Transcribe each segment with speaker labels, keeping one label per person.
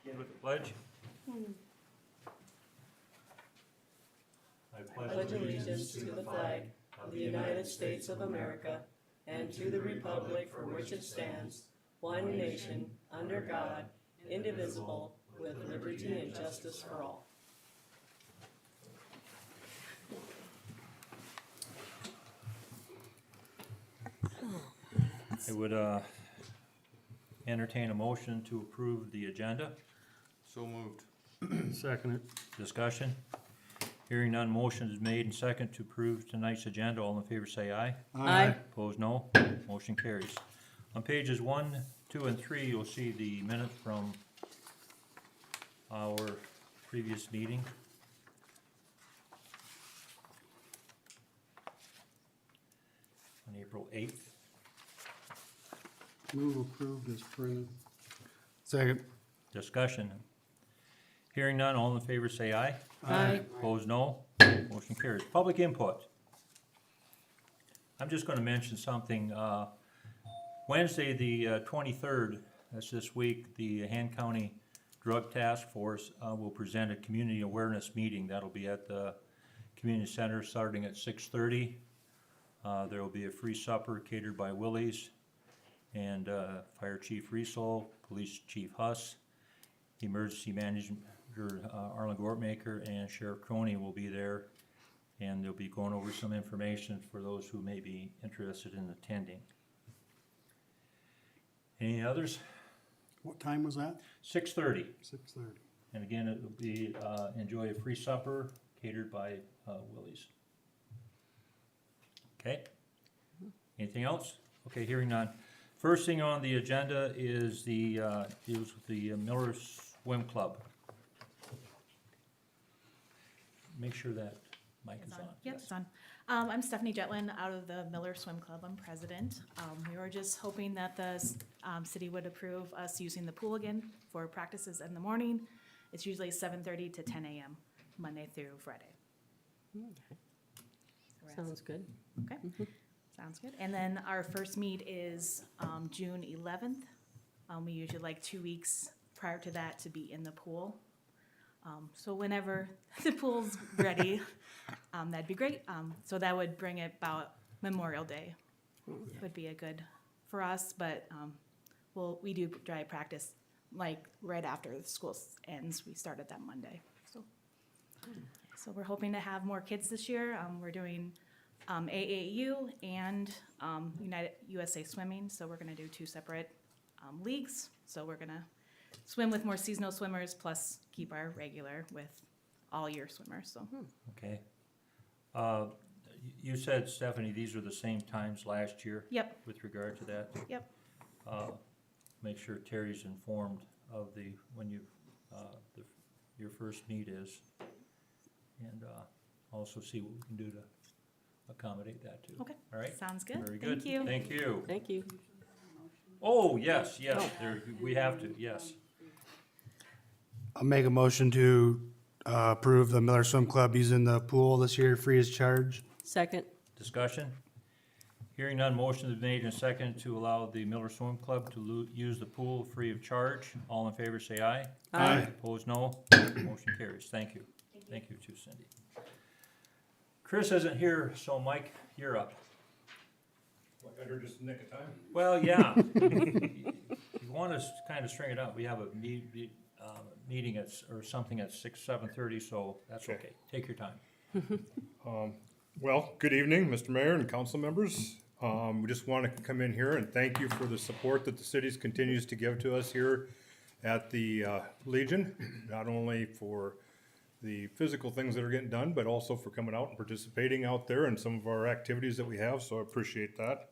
Speaker 1: Begin with the pledge. I
Speaker 2: pledge allegiance to the flag of the United States of America and to the republic for which it stands, one nation, under God, indivisible, with liberty and justice for all.
Speaker 1: I would entertain a motion to approve the agenda.
Speaker 3: So moved.
Speaker 4: Second it.
Speaker 1: Discussion. Hearing none, motion is made and second to approve tonight's agenda. All in favor say aye.
Speaker 2: Aye.
Speaker 1: Opposed, no. Motion carries. On pages 1, 2, and 3, you'll see the minutes from our previous meeting. On April 8th.
Speaker 4: Move approved as printed. Second.
Speaker 1: Discussion. Hearing none, all in favor say aye.
Speaker 2: Aye.
Speaker 1: Opposed, no. Motion carries. Public input. I'm just gonna mention something. Wednesday, the 23rd, that's this week, the Han County Drug Task Force will present a community awareness meeting. That'll be at the community center starting at 6:30. There will be a free supper catered by Willie's, and Fire Chief Riesel, Police Chief Huss, Emergency Manager Arlen Gortmaker, and Sheriff Crony will be there, and they'll be going over some information for those who may be interested in attending. Any others?
Speaker 4: What time was that?
Speaker 1: 6:30,
Speaker 4: 6:30.
Speaker 1: and again, it will be, enjoy a free supper catered by Willie's. Okay? Anything else? Okay, hearing none. First thing on the agenda is deals with the Miller Swim Club. Make sure that mic is on.
Speaker 5: Yep,
Speaker 1: Yes.
Speaker 5: it's on. I'm Stephanie Jetlin out of the Miller Swim Club. I'm president. We were just hoping that the city would approve us using the pool again for practices in the morning. It's usually 7:30 to 10 a.m., Monday through Friday.
Speaker 2: Sounds good.
Speaker 5: Okay, sounds good. And then our first meet is June 11th. We usually like 2 weeks prior to that to be in the pool. So whenever the pool's ready, that'd be great. So that would bring it about Memorial Day would be a good for us, but we do dry practice like right after the school ends. We started that Monday. So we're hoping to have more kids this year. We're doing AAU and United USA Swimming, so we're gonna do 2 separate leagues. So we're gonna swim with more seasonal swimmers, plus keep our regular with all year swimmers, so.
Speaker 1: Okay. You said, Stephanie, these are the same times last year?
Speaker 5: Yep,
Speaker 1: With regard to that?
Speaker 5: yep,
Speaker 1: Make sure Terry's informed of when you, your first meet is. And also see what we can do to accommodate that too.
Speaker 5: okay.
Speaker 1: All right?
Speaker 5: Sounds good.
Speaker 1: Very good.
Speaker 5: Thank you.
Speaker 1: Thank you.
Speaker 2: Thank you.
Speaker 1: Oh, yes, there, we have to, yes.
Speaker 4: I'll make a motion to approve the Miller Swim Club using the pool this year free as charge.
Speaker 2: Second.
Speaker 1: Discussion? Hearing none, motion is made and second to allow the Miller Swim Club to use the pool free of charge. All in favor say aye.
Speaker 2: Aye.
Speaker 1: Opposed, no. Motion carries. Thank you. Thank you too, Cindy. Chris isn't here, so Mike, you're up.
Speaker 3: I heard just nick of time.
Speaker 1: Well, yeah. You want us to kind of string it out. We have a meeting or something at 7:30, so that's okay. Take your time.
Speaker 3: Well, good evening, Mr. Mayor and council members. We just want to come in here and thank you for the support that the city continues to give to us here at the Legion, not only for the physical things that are getting done, but also for coming out and participating out there in some of our activities that we have, so I appreciate that.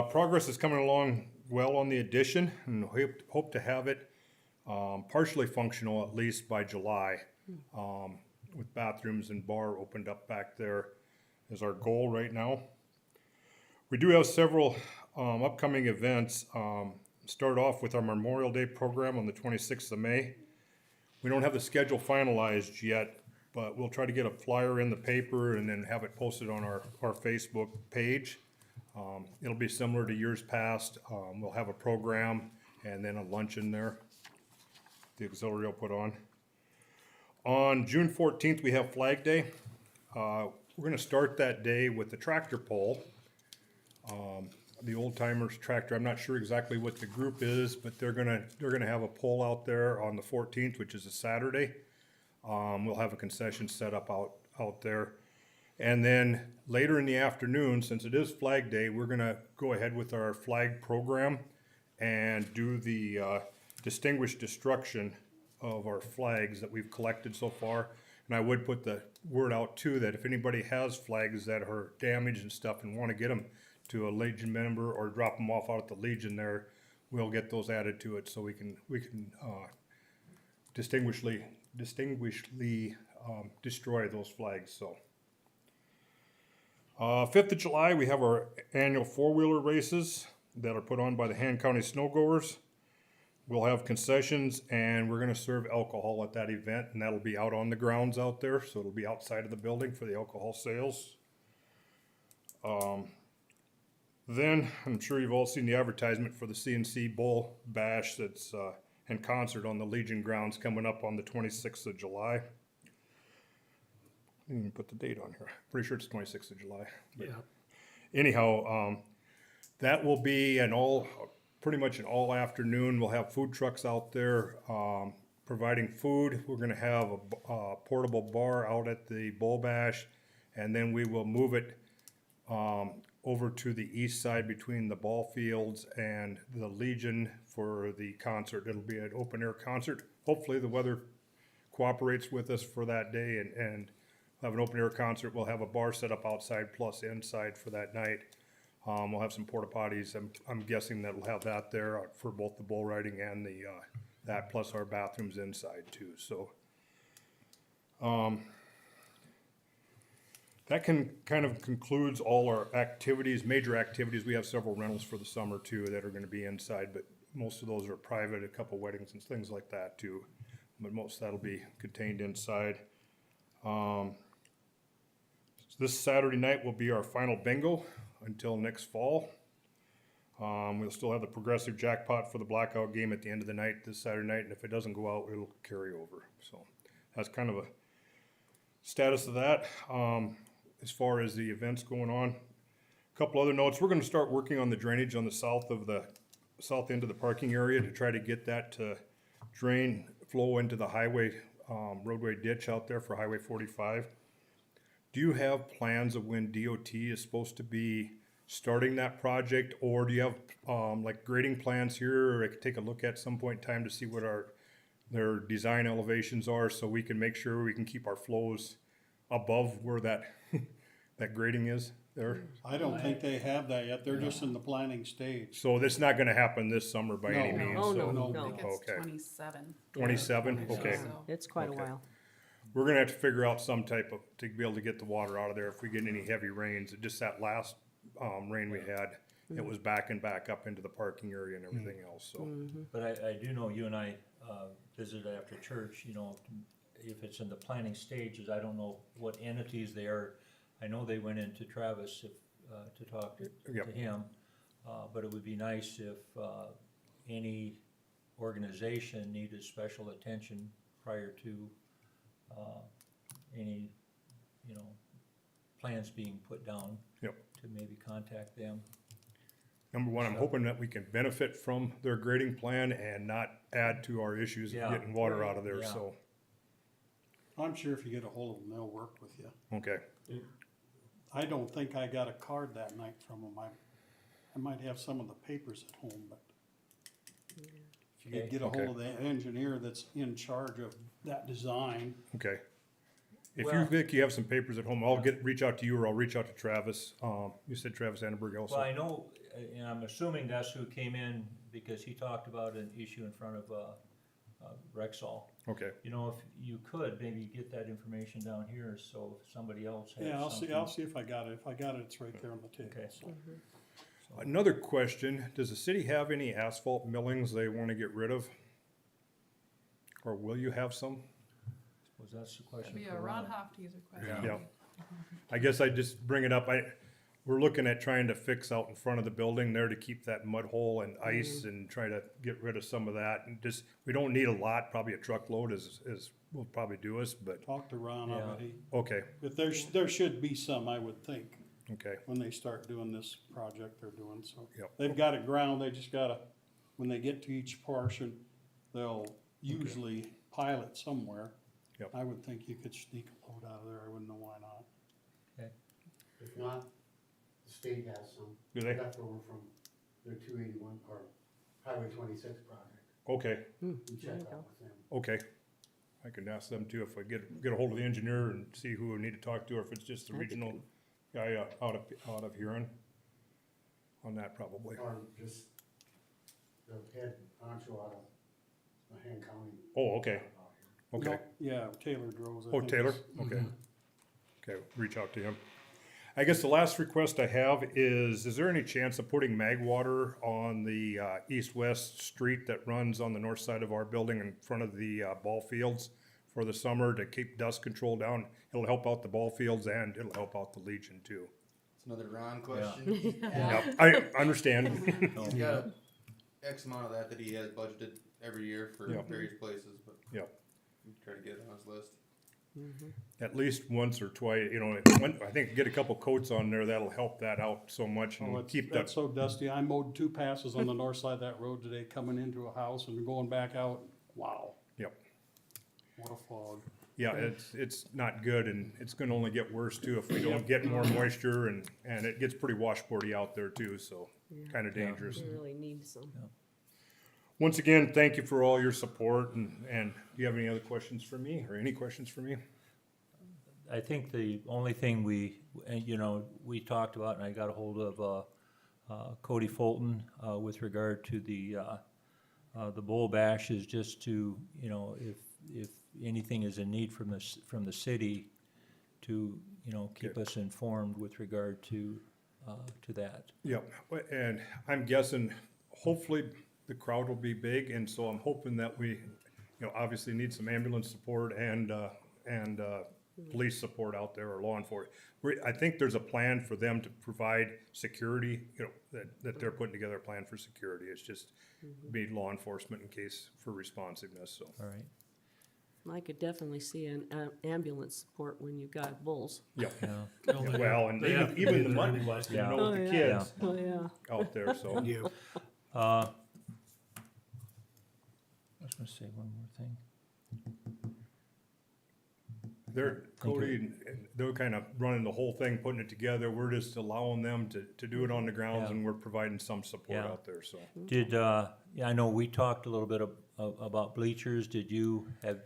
Speaker 3: Progress is coming along well on the addition, and hope to have it partially functional at least by July, with bathrooms and bar opened up back there is our goal right now. We do have several upcoming events. Start off with our Memorial Day program on the 26th of May. We don't have the schedule finalized yet, but we'll try to get a flyer in the paper and then have it posted on our Facebook page. It'll be similar to years past. We'll have a program and then a luncheon there. the auxiliary will put on. On June 14th, we have Flag Day. We're gonna start that day with the tractor pull. The Old Timers Tractor, I'm not sure exactly what the group is, but they're gonna have a pull out there on the 14th, which is a Saturday. We'll have a concession set up out there. And then later in the afternoon, since it is Flag Day, we're gonna go ahead with our flag program and do the distinguished destruction of our flags that we've collected so far. And I would put the word out too, that if anybody has flags that are damaged and stuff and wanna get them to a Legion member or drop them off out at the Legion there, we'll get those added to it so we can distinguishedly destroy those flags, so. 5th of July, we have our annual four-wheeler races that are put on by the Han County Snowgoers. We'll have concessions and we're gonna serve alcohol at that event, and that'll be out on the grounds out there, so it'll be outside of the building for the alcohol sales. Then, I'm sure you've all seen the advertisement for the CNC Bull Bash that's, and concert on the Legion grounds coming up on the 26th of July. I didn't even put the date on here. Pretty sure it's 26th of July. Yeah. Anyhow, that will be pretty much an all afternoon. We'll have food trucks out there, providing food. We're gonna have a portable bar out at the Bull Bash, and then we will move it, over to the east side between the ball fields and the Legion for the concert. It'll be an open air concert. Hopefully the weather cooperates with us for that day and have an open air concert. We'll have a bar set up outside plus inside for that night. We'll have some porta potties. I'm guessing that we'll have that there for both the bull riding and that plus our bathrooms inside too, so. That kind of concludes all our activities, major activities. We have several rentals for the summer too that are gonna be inside, but most of those are private, a couple weddings and things like that too. But most of that'll be contained inside. This Saturday night will be our final bingo until next fall. We'll still have the progressive jackpot for the blackout game at the end of the night this Saturday night, and if it doesn't go out, it'll carry over. So that's kind of a status of that. As far as the events going on, a couple other notes. We're gonna start working on the drainage on the south end of the parking area to try to get that to flow into the highway, roadway ditch out there for Highway 45. Do you have plans of when DOT is supposed to be starting that project, or do you have, like grading plans here, or I could take a look at some point in time to see what their design elevations are, so we can make sure we can keep our flows above where that, that grading is there?
Speaker 6: I don't think they have that yet, they're just in the planning stage.
Speaker 3: So that's not gonna happen this summer by any
Speaker 6: No.
Speaker 3: means,
Speaker 2: Oh,
Speaker 3: so.
Speaker 2: no,
Speaker 6: no.
Speaker 2: no.
Speaker 7: I think it's
Speaker 3: Okay.
Speaker 7: 27.
Speaker 3: 27, okay.
Speaker 7: So-
Speaker 2: It's quite a
Speaker 3: Okay.
Speaker 2: while.
Speaker 3: We're gonna have to figure out some type of, to be able to get the water out of there if we get any heavy rains. Just that last, rain we had, it was backing back up into the parking area and everything else, so.
Speaker 1: But I do know you and I visited after church, you know, if it's in the planning stages, I don't know what entities they are. I know they went into Travis to talk to
Speaker 3: Yep.
Speaker 1: him, but it would be nice if any organization needed special attention prior to any, you know, plans being put down.
Speaker 3: Yep.
Speaker 1: To maybe contact them.
Speaker 3: Number one, I'm hoping that we can benefit from their grading plan and not add to our issues of
Speaker 1: Yeah.
Speaker 3: getting water out of there,
Speaker 1: Yeah.
Speaker 3: so,
Speaker 6: I'm sure if you get a hold of them, they'll work with you.
Speaker 3: okay.
Speaker 6: I don't think I got a card that night from them, I might have some of the papers at home, but if you could get a hold of the engineer that's in charge of that design,
Speaker 3: Okay. If you
Speaker 1: Well-
Speaker 3: think you have some papers at home, I'll reach out to you, or I'll reach out to Travis. You said Travis Annenberg also?
Speaker 1: Well, I know, and I'm assuming that's who came in because he talked about an issue in front of Rexall.
Speaker 3: Okay,
Speaker 1: You know, if you could, maybe get that information down here, so if somebody else has
Speaker 6: yeah,
Speaker 1: something.
Speaker 6: I'll see if I got it, if I got it, it's right there on the table,
Speaker 1: Okay.
Speaker 6: so.
Speaker 3: another question, does the city have any asphalt millings they wanna get rid of? Or will you have some?
Speaker 1: Was that's the question
Speaker 7: That'd be
Speaker 1: for
Speaker 7: a Ron
Speaker 1: Ron?
Speaker 7: Hofteser question.
Speaker 3: Yeah. I guess I just bring it up, we're looking at trying to fix out in front of the building there to keep that mud hole and ice and try to get rid of some of that. And just, we don't need a lot, probably a truckload is will probably do us, but,
Speaker 6: Talk to Ron
Speaker 1: Yeah.
Speaker 6: already.
Speaker 3: okay,
Speaker 6: But there should be some, I would think,
Speaker 3: okay,
Speaker 6: when they start doing this project they're doing, so.
Speaker 3: Yep.
Speaker 6: They've got it ground, they just gotta, when they get to each portion, they'll usually pile it somewhere.
Speaker 3: Yep.
Speaker 6: I would think you could sneak a load out of there, I wouldn't know why not.
Speaker 7: If not, the state has some
Speaker 3: do they?
Speaker 7: left over from their 281 or Highway 26 project.
Speaker 3: Okay,
Speaker 7: We checked out with them.
Speaker 3: okay. I can ask them too, if I get a hold of the engineer and see who we need to talk to, or if it's just the regional guy out of Huron. On that probably.
Speaker 7: Or just the head honcho out of Han County.
Speaker 3: Oh, okay,
Speaker 7: out here.
Speaker 3: okay.
Speaker 6: No, yeah, Taylor Droz. I
Speaker 3: Oh,
Speaker 6: think
Speaker 3: Taylor,
Speaker 6: is-
Speaker 3: okay. Okay, reach out to him. I guess the last request I have is there any chance of putting mag water on the east-west street that runs on the north side of our building in front of the ball fields for the summer to keep dust control down? It'll help out the ball fields and it'll help out the Legion too.
Speaker 8: It's another Ron question.
Speaker 3: Yep, I understand.
Speaker 8: He's got X amount of that he has budgeted every year for
Speaker 3: Yeah.
Speaker 8: various places, but
Speaker 3: Yep.
Speaker 8: we try to get it on his list.
Speaker 3: At least once or twice, I think get a couple coats on there, that'll help that out so much
Speaker 6: Oh,
Speaker 3: and
Speaker 6: it's,
Speaker 3: keep
Speaker 6: that's
Speaker 3: that,
Speaker 6: so dusty. I mowed 2 passes on the north side of that road today, coming into a house and going back out. Wow,
Speaker 3: yep.
Speaker 6: what a fog.
Speaker 3: Yeah, it's not good, and it's gonna only get worse too if we don't get more moisture, and it gets pretty washboardy out there too, so kinda dangerous.
Speaker 2: We really need some.
Speaker 3: Once again, thank you for all your support, and do you have any other questions for me, or any questions for me?
Speaker 1: I think the only thing we talked about, and I got a hold of Cody Fulton with regard to the Bull Bash, is just to, if anything is in need from the city, to, keep us informed with regard to that.
Speaker 3: Yep, and I'm guessing, hopefully, the crowd will be big, and so I'm hoping that we, obviously need some ambulance support and police support out there, or law enforcement. I think there's a plan for them to provide security, that they're putting together a plan for security. It's just be law enforcement in case for responsiveness, so.
Speaker 1: All right.
Speaker 2: I could definitely see an ambulance support when you've got bulls.
Speaker 3: Yep.
Speaker 1: Yeah.
Speaker 3: Well, and even the money,
Speaker 1: Yeah.
Speaker 2: Oh,
Speaker 3: the
Speaker 2: yeah.
Speaker 3: kids
Speaker 2: Oh, yeah.
Speaker 3: out there, so.
Speaker 4: You.
Speaker 1: I was gonna say one more thing.
Speaker 3: Cody, and they're kind of running the whole thing, putting it together. We're just allowing them to do it on the grounds,
Speaker 1: Yeah.
Speaker 3: and we're providing some support
Speaker 1: Yeah.
Speaker 3: out there, so.
Speaker 1: Did, I know we talked a little bit about bleachers. Did you have,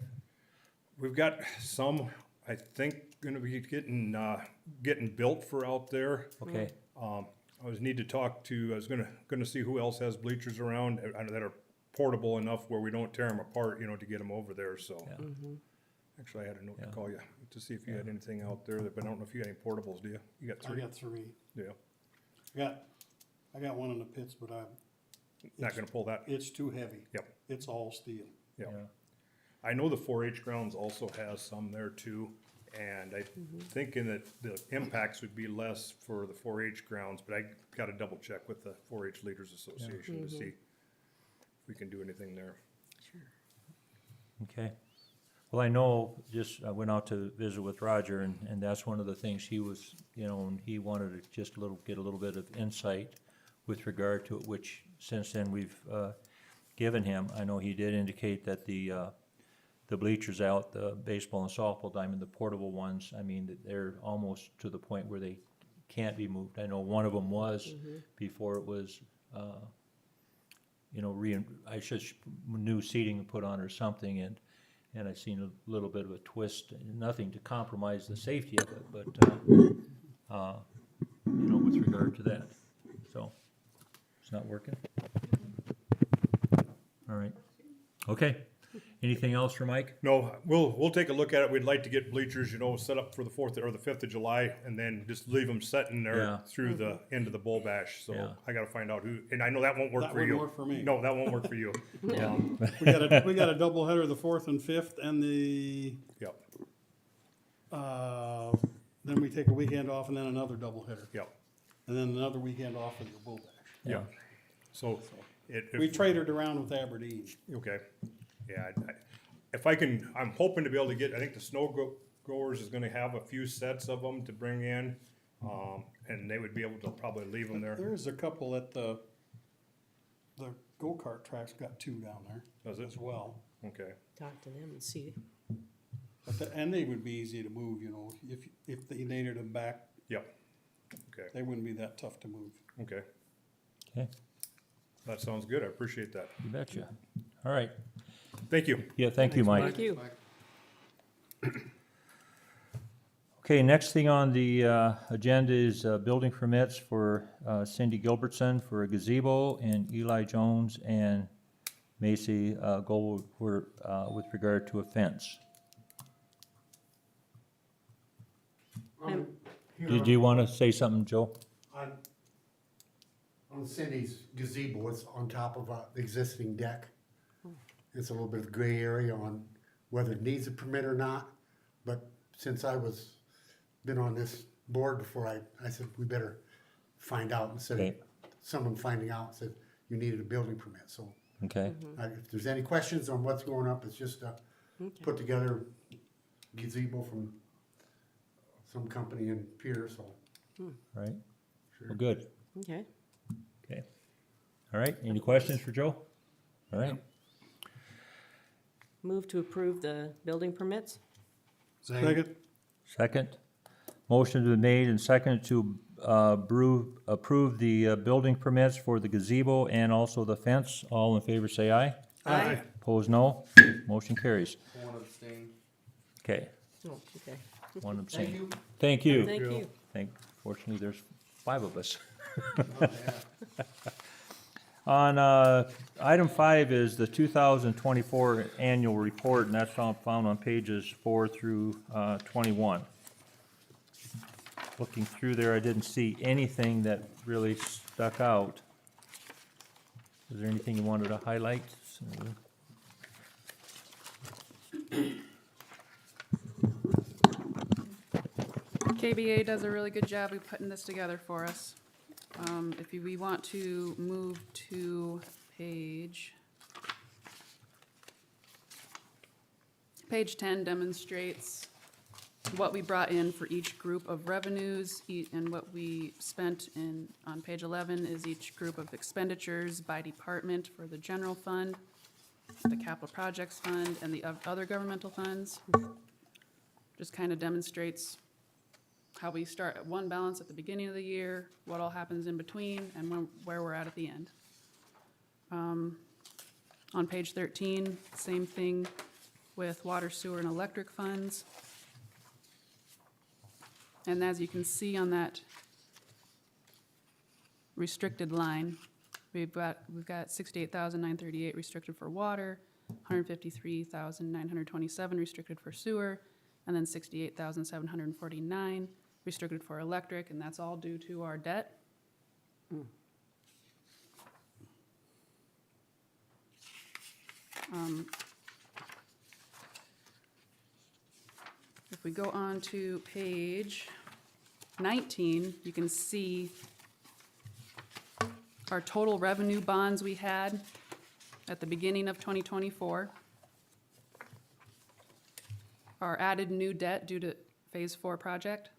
Speaker 3: We've got some, I think, gonna be getting built for out there.
Speaker 1: okay,
Speaker 3: I was gonna see who else has bleachers around that are portable enough where we don't tear them apart, to get them over there, so.
Speaker 1: yeah.
Speaker 3: Actually, I had a note to
Speaker 1: Yeah.
Speaker 3: call you to see if you had anything out there, but I don't know if you got any portables, do you? You got
Speaker 6: I
Speaker 3: 3?
Speaker 6: got 3.
Speaker 3: Yeah,
Speaker 6: I got one in the pits, but
Speaker 3: not gonna pull that,
Speaker 6: it's too heavy.
Speaker 3: Yep.
Speaker 6: It's all steel.
Speaker 3: yeah.
Speaker 1: Yeah.
Speaker 3: I know the 4-H grounds also has some there too, and I'm thinking that the impacts would be less for the 4-H grounds, but I gotta double check with the 4-H Leaders Association to see if we can do anything there.
Speaker 1: Okay. Well, I know, I went out to visit with Roger, and that's one of the things he was, and he wanted to just get a little bit of insight with regard to it, which since then we've given him. I know he did indicate that the bleachers out, the baseball and softball diamond, the portable ones, I mean, that they're almost to the point where they can't be moved. I know one of them was before it was, new seating put on or something, and I seen a little bit of a twist, nothing to compromise the safety of it, but, with regard to that. So, it's not working? All right. Okay. Anything else for Mike?
Speaker 3: No, we'll take a look at it. We'd like to get bleachers, set up for the 4th or the 5th of July, and then just leave them sitting there
Speaker 1: Yeah.
Speaker 3: through the end of the Bull Bash. So
Speaker 1: Yeah.
Speaker 3: I gotta find out who, and I know that won't work
Speaker 6: That
Speaker 3: for you.
Speaker 6: wouldn't work for me.
Speaker 3: No, that won't work for you.
Speaker 1: Yeah.
Speaker 6: We got a doubleheader the 4th and 5th, and
Speaker 3: Yep,
Speaker 6: then we take a weekend off, and then another doubleheader.
Speaker 3: yep.
Speaker 6: and then another weekend off with your bull bash.
Speaker 3: Yeah. So
Speaker 6: We traded around with Aberdeen.
Speaker 3: okay, yeah, if I can, I'm hoping to be able to get, I think the growers is gonna have a few sets of them to bring in. And they would be able to probably leave them there.
Speaker 6: There's a couple at the go-kart track's got two down there
Speaker 3: Does it?
Speaker 6: as well.
Speaker 3: Okay,
Speaker 2: Talk to them and see.
Speaker 6: But and they would be easy to move, you know, if they needed them back,
Speaker 3: yep, okay,
Speaker 6: they wouldn't be that tough to move.
Speaker 3: okay.
Speaker 1: Okay,
Speaker 3: That sounds good, I appreciate that.
Speaker 1: you betcha. All right.
Speaker 3: Thank you.
Speaker 1: Yeah, thank you, Mike.
Speaker 2: Thank you.
Speaker 1: Okay, next thing on the agenda is building permits for Cindy Gilbertson for a gazebo and Eli Jones and Macy Gold with regard to a fence. Did you want to say something, Joe?
Speaker 7: On Cindy's gazebo, it's on top of the existing deck. It's a little bit of gray area on whether it needs a permit or not, but since been on this board before, I said, we better find out instead of
Speaker 1: Okay.
Speaker 7: someone finding out and said you needed a building permit, so.
Speaker 1: Okay,
Speaker 7: If there's any questions on what's going up, it's just a put together gazebo from some company in Pierce, so.
Speaker 1: all right. Well, good.
Speaker 2: Okay.
Speaker 1: Okay. All right, any questions for Joe? All right,
Speaker 2: Move to approve the building permits?
Speaker 6: Second,
Speaker 1: second. Motion to be made and seconded to approve the building permits for the gazebo and also the fence. All in favor, say aye.
Speaker 2: Aye.
Speaker 1: Opposed, no. Motion carries.
Speaker 8: One abstain.
Speaker 1: Okay,
Speaker 2: Oh, okay.
Speaker 1: one abstain. Thank you.
Speaker 2: Thank you.
Speaker 1: Fortunately, there's 5 of us.
Speaker 8: Oh, yeah.
Speaker 1: On item 5 is the 2024 annual report, and that's found on pages 4 through 21. Looking through there, I didn't see anything that really stuck out. Is there anything you wanted to highlight?
Speaker 9: KBA does a really good job of putting this together for us. We want to move to page 10 demonstrates what we brought in for each group of revenues and what we spent on page 11 is each group of expenditures by department for the general fund, the capital projects fund, and the other governmental funds. Just kind of demonstrates how we start at one balance at the beginning of the year, what all happens in between, and where we're at the end. On page 13, same thing with water, sewer, and electric funds. And as you can see on that restricted line, we've got 68,938 restricted for water, 153,927 restricted for sewer, and then 68,749 restricted for electric, and that's all due to our debt. If we go on to page 19, you can see our total revenue bonds we had at the beginning of 2024. Our added new debt due to Phase 4 project,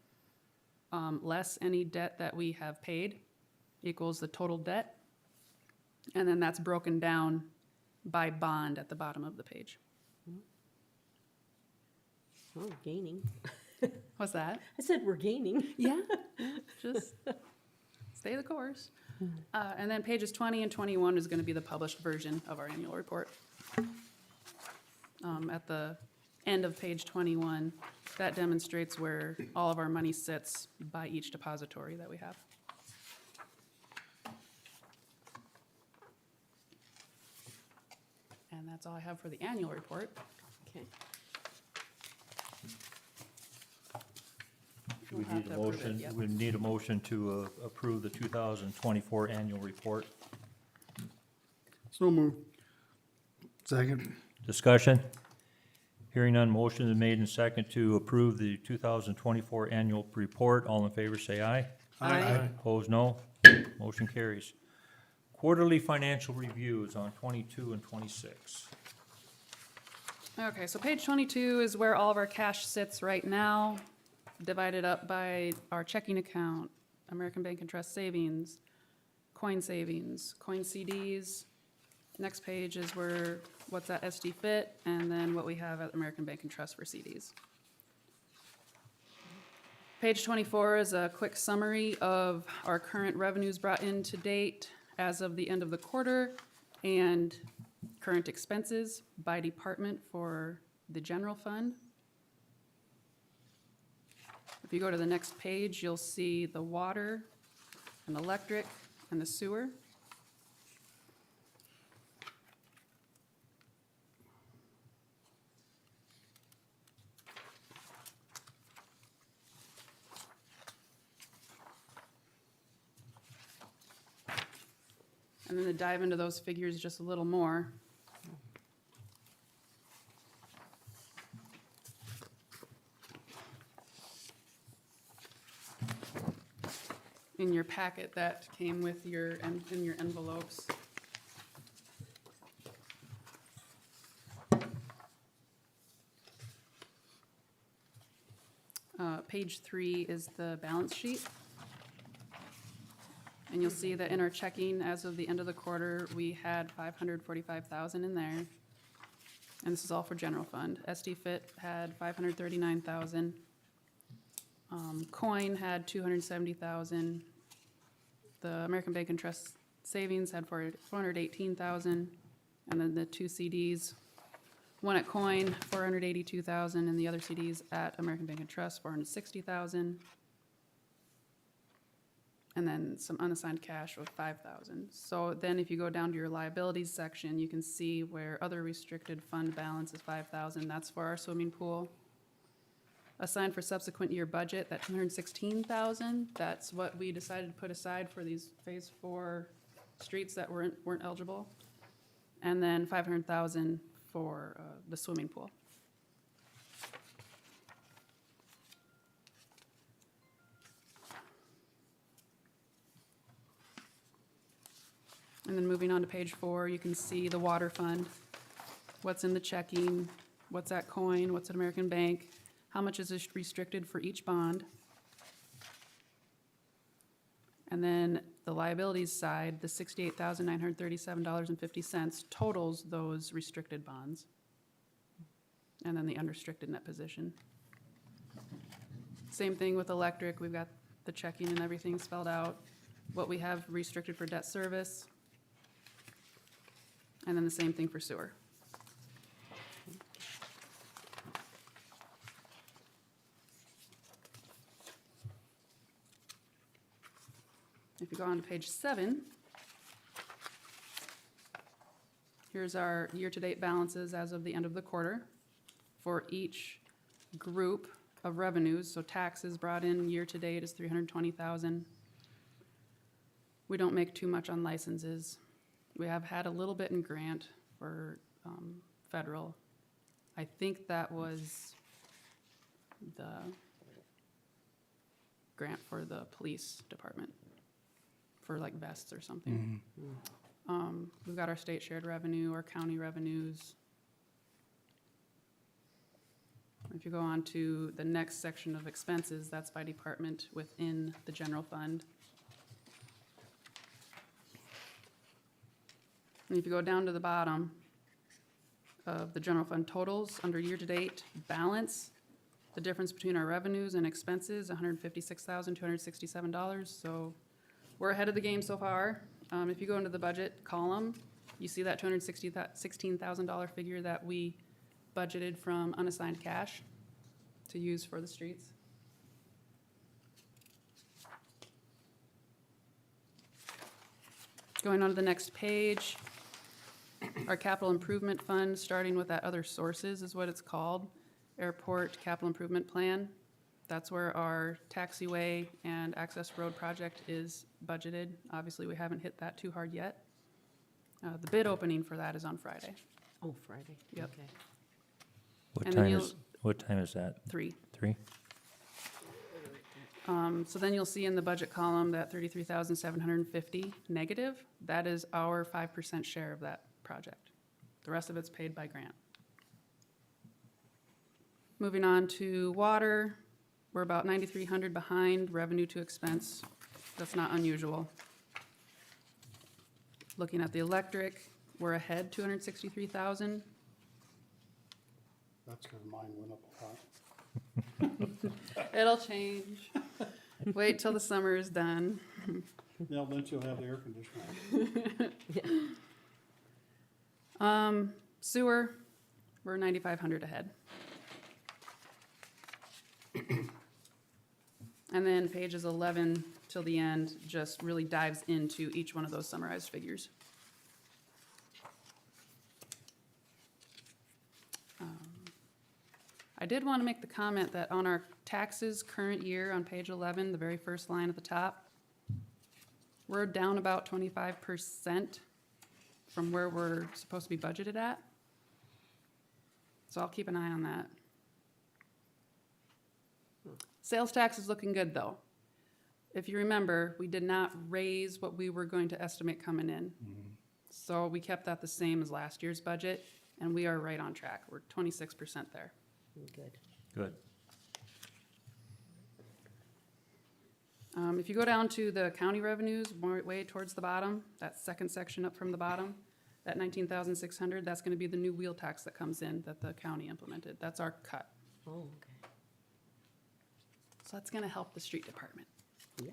Speaker 9: less any debt that we have paid equals the total debt. And then that's broken down by bond at the bottom of the page.
Speaker 2: Oh, gaining.
Speaker 9: What's that?
Speaker 2: I said we're gaining.
Speaker 9: Yeah, just stay the course. And then pages 20 and 21 is gonna be the published version of our annual report. At the end of page 21, that demonstrates where all of our money sits by each depository that we have. And that's all I have for the annual report.
Speaker 2: Okay.
Speaker 1: We
Speaker 9: We'll have
Speaker 1: need
Speaker 9: to
Speaker 1: a
Speaker 9: approve it,
Speaker 1: motion,
Speaker 9: yep.
Speaker 1: we need a motion to approve the 2024 annual report.
Speaker 6: so moved.
Speaker 4: Second.
Speaker 1: Discussion? Hearing none, motion is made and second to approve the 2024 annual report. All in favor, say aye.
Speaker 2: Aye.
Speaker 1: Opposed, no. Motion carries. Quarterly financial reviews on 22 and 26.
Speaker 9: Okay, so page 22 is where all of our cash sits right now, divided up by our checking account, American Bank and Trust savings, coin CDs. Next page is where, what's at SD Fit, and then what we have at American Bank and Trust for CDs. Page 24 is a quick summary of our current revenues brought in to date as of the end of the quarter, and current expenses by department for the general fund. If you go to the next page, you'll see the water and electric and the sewer. And then to dive into those figures just a little more. In your packet that came with your, in your envelopes. Page 3 is the balance sheet. And you'll see that in our checking, as of the end of the quarter, we had 545,000 in there. And this is all for general fund. SD Fit had 539,000. Coin had 270,000. The American Bank and Trust savings had 418,000. And then the two CDs, one at Coin, 482,000, and the other CDs at American Bank and Trust, 460,000. And then some unassigned cash of 5,000. So then if you go down to your liabilities section, you can see where other restricted fund balance is 5,000. That's for our swimming pool. Assigned for subsequent year budget, that 216,000, that's what we decided to put aside for these phase 4 streets that weren't eligible. And then 500,000 for the swimming pool. And then moving on to page 4, you can see the water fund, what's in the checking, what's at Coin, what's at American Bank, how much is restricted for each bond. And then the liabilities side, the $68,937.50 totals those restricted bonds. And then the unrestricted net position. Same thing with electric, we've got the checking and everything spelled out, what we have restricted for debt service. And then the same thing for sewer. If you go on to page 7, here's our year-to-date balances as of the end of the quarter for each group of revenues. So taxes brought in year-to-date is $320,000. We don't make too much on licenses. We have had a little bit in grant for federal. I think that was the grant for the police department, for like vests or something. We've got our state shared revenue, our county revenues. If you go on to the next section of expenses, that's by department within the general fund. And if you go down to the bottom of the general fund totals, under year-to-date balance, the difference between our revenues and expenses, $156,267. So we're ahead of the game so far. If you go into the budget column, you see that $216,000 figure that we budgeted from unassigned cash to use for the streets. Going on to the next page, our capital improvement fund, starting with that other sources is what it's called, Airport Capital Improvement Plan. That's where our taxiway and access road project is budgeted. Obviously, we haven't hit that too hard yet. The bid opening for that is on Friday,
Speaker 2: Oh, Friday.
Speaker 9: Yep.
Speaker 2: Okay.
Speaker 1: What
Speaker 9: And then
Speaker 1: time
Speaker 9: you'll-
Speaker 1: is, what time is that?
Speaker 9: 3.
Speaker 1: 3?
Speaker 9: So then you'll see in the budget column that 33,750 negative. That is our 5% share of that project. The rest of it's paid by grant. Moving on to water, we're about 9,300 behind revenue to expense. That's not unusual. Looking at the electric, we're ahead 263,000.
Speaker 6: That's where mine went up a lot.
Speaker 9: It'll change. Wait till the summer is done.
Speaker 6: Yeah, then you'll have the air conditioner.
Speaker 9: Sewer, we're 9,500 ahead. And then pages 11 till the end just really dives into each one of those summarized figures. I did want to make the comment that on our taxes current year on page 11, the very first line at the top, we're down about 25% from where we're supposed to be budgeted at. So I'll keep an eye on that. Sales tax is looking good, though. If you remember, we did not raise what we were going to estimate coming in. So we kept that the same as last year's budget, and we are right on track. We're 26% there.
Speaker 2: Good.
Speaker 1: Good.
Speaker 9: If you go down to the county revenues, way towards the bottom, that second section up from the bottom, that 19,600, that's gonna be the new wheel tax that comes in that the county implemented. That's our cut.
Speaker 2: Oh, okay.
Speaker 9: So that's gonna help the street department.
Speaker 2: Yeah.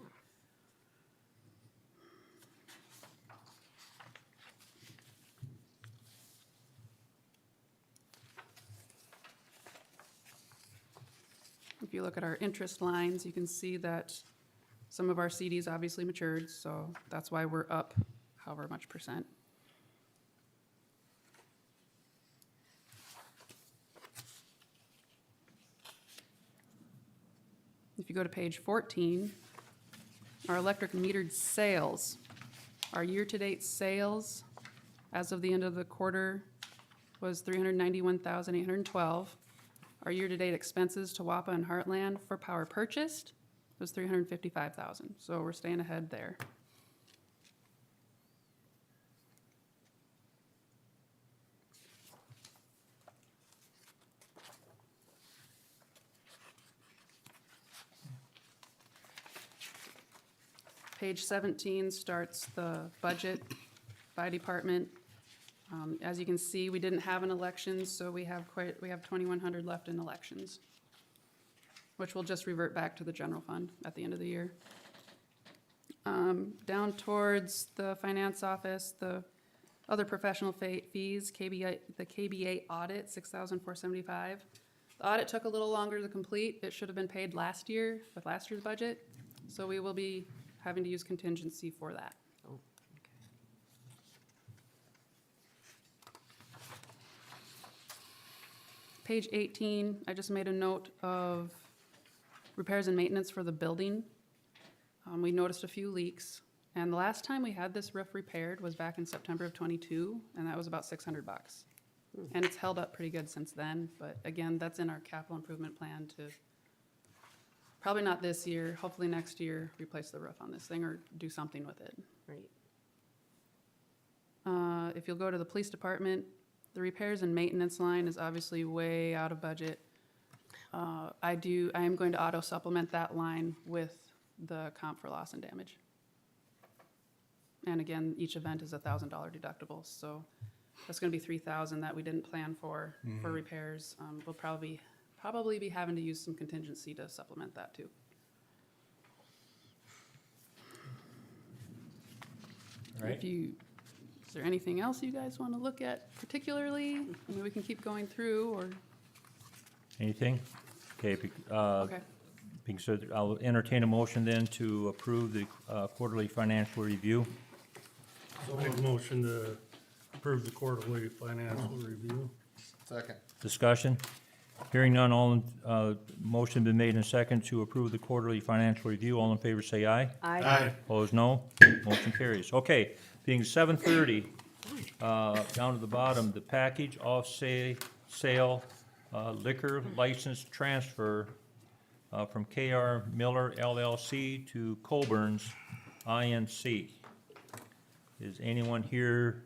Speaker 9: If you look at our interest lines, you can see that some of our CDs obviously matured, so that's why we're up however much percent. If you go to page 14, our electric metered sales, our year-to-date sales as of the end of the quarter was 391,812. Our year-to-date expenses to WAPA and Heartland for power purchased was 355,000, so we're staying ahead there. Page 17 starts the budget by department. As you can see, we didn't have an election, so we have 2,100 left in elections, which will just revert back to the general fund at the end of the year. Down towards the finance office, the other professional fees, KBA, the KBA audit, 6,475. The audit took a little longer to complete. It should have been paid last year with last year's budget, so we will be having to use contingency for that.
Speaker 2: Oh, okay.
Speaker 9: Page 18, I just made a note of repairs and maintenance for the building. We noticed a few leaks, and the last time we had this roof repaired was back in September of '22, and that was about $600. And it's held up pretty good since then, but again, that's in our capital improvement plan to, probably not this year, hopefully next year, replace the roof on this thing or do something with it.
Speaker 2: Right.
Speaker 9: If you'll go to the police department, the repairs and maintenance line is obviously way out of budget. I am going to auto supplement that line with the comp for loss and damage. And again, each event is $1,000 deductible, so that's gonna be $3,000 that we didn't plan for repairs. We'll probably be having to use some contingency to supplement that too.
Speaker 1: All right.
Speaker 9: Is there anything else you guys wanna look at particularly? I mean, we can keep going through, or,
Speaker 1: Anything? Okay,
Speaker 9: okay.
Speaker 1: so I'll entertain a motion then to approve the quarterly financial review.
Speaker 4: Make a motion to approve the quarterly financial review.
Speaker 8: Second.
Speaker 1: Discussion? Hearing none, motion been made and second to approve the quarterly financial review. All in favor say aye.
Speaker 2: Aye.
Speaker 1: Opposed, no. Motion carries. Okay, being 7:30, down to the bottom, the package off sale liquor license transfer from KR Miller LLC to Colburn's INC. Is anyone here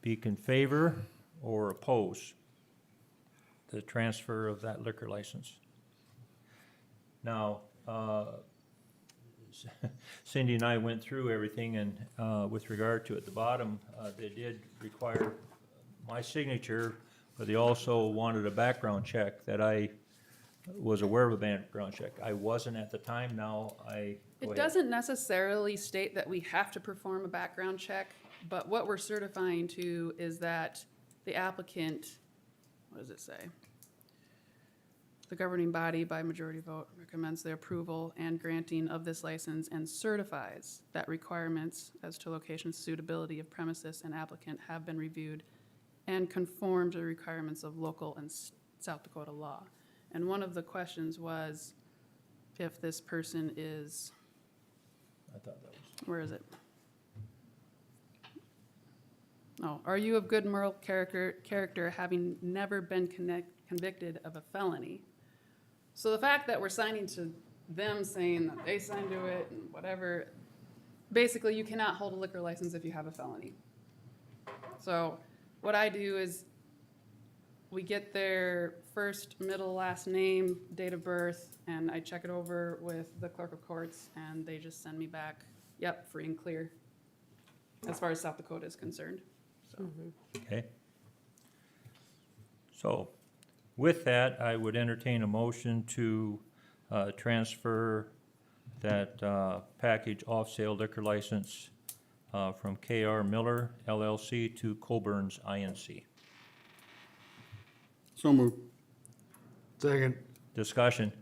Speaker 1: speak in favor or oppose the transfer of that liquor license? Now, Cindy and I went through everything, and with regard to at the bottom, they did require my signature, but they also wanted a background check that I was aware of a background check. I wasn't at the time, now I. Go
Speaker 9: It
Speaker 1: ahead.
Speaker 9: doesn't necessarily state that we have to perform a background check, but what we're certifying to is that the applicant, what does it say? The governing body by majority vote recommends the approval and granting of this license and certifies that requirements as to location, suitability of premises and applicant have been reviewed and conform to the requirements of local and South Dakota law. And one of the questions was if this person is,
Speaker 1: I thought that was.
Speaker 9: where is it? Oh, are you of good moral character having never been convicted of a felony? So the fact that we're signing to them saying that they signed to it and whatever, basically you cannot hold a liquor license if you have a felony. So what I do is we get their first, middle, last name, date of birth, and I check it over with the clerk of courts, and they just send me back, yep, free and clear, as far as South Dakota is concerned. So,
Speaker 1: Okay. So, with that, I would entertain a motion to transfer that package off-sale liquor license from KR Miller LLC to Colburn's INC.
Speaker 6: So moved.
Speaker 4: Second.
Speaker 1: Discussion.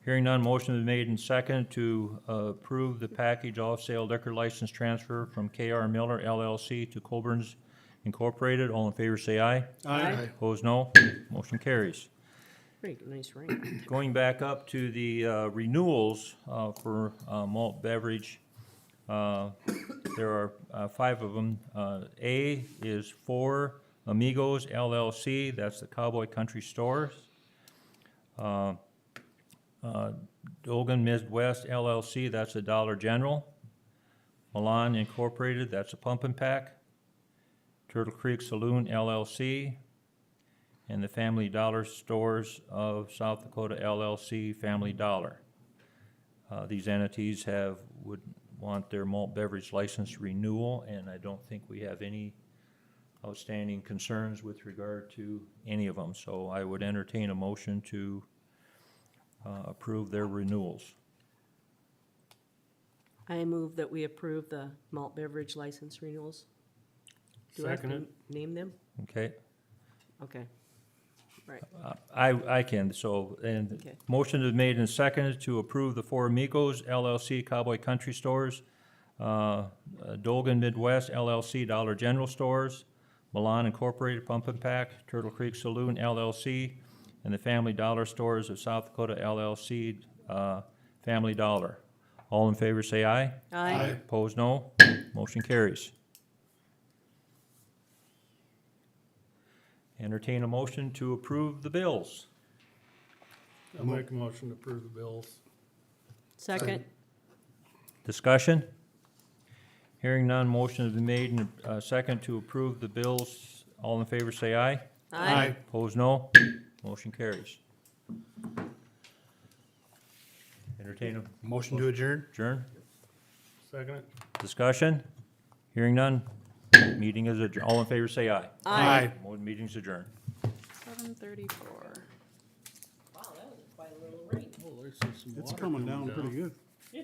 Speaker 1: Hearing none, motion is made and second to approve the package off-sale liquor license transfer from KR Miller LLC to Colburn's Incorporated. All in favor, say aye.
Speaker 2: Aye.
Speaker 1: Opposed, no. Motion carries.
Speaker 2: Pretty nice ring.
Speaker 1: Going back up to the renewals for malt beverage, there are 5 of them. A is for Amigos LLC, that's the Cowboy Country Stores. Dogan Midwest LLC, that's a Dollar General. Milan Incorporated, that's a Pump and Pack. Turtle Creek Saloon LLC, and the Family Dollar Stores of South Dakota LLC, Family Dollar. These entities would want their malt beverage license renewal, and I don't think we have any outstanding concerns with regard to any of them. So I would entertain a motion to approve their renewals.
Speaker 2: I move that we approve the malt beverage license renewals. Do I have to
Speaker 4: Second
Speaker 2: name them?
Speaker 1: Okay?
Speaker 2: Okay. Right.
Speaker 1: I can, so, and
Speaker 2: Okay.
Speaker 1: motion is made and seconded to approve the 4 Amigos LLC Cowboy Country Stores, Dolgan Midwest LLC Dollar General Stores, Milan Incorporated Pump and Pack, Turtle Creek Saloon LLC, and the Family Dollar Stores of South Dakota LLC, Family Dollar. All in favor, say aye.
Speaker 2: Aye.
Speaker 1: Opposed, no. Motion carries. Entertain a motion to approve the bills.
Speaker 4: I'll make a motion to approve the bills.
Speaker 2: Second.
Speaker 1: Discussion? Hearing none, motion has been made and second to approve the bills. All in favor, say aye.
Speaker 2: Aye.
Speaker 1: Opposed, no. Motion carries. Entertain a
Speaker 4: Motion to adjourn?
Speaker 1: adjourn.
Speaker 4: Second.
Speaker 1: Discussion? Hearing none, meeting is adjourned. All in favor, say aye.
Speaker 2: Aye.
Speaker 1: Meeting's adjourned.
Speaker 9: 7:34.
Speaker 2: Wow, that was quite a little rain.
Speaker 6: It's coming down pretty good.
Speaker 2: Yeah.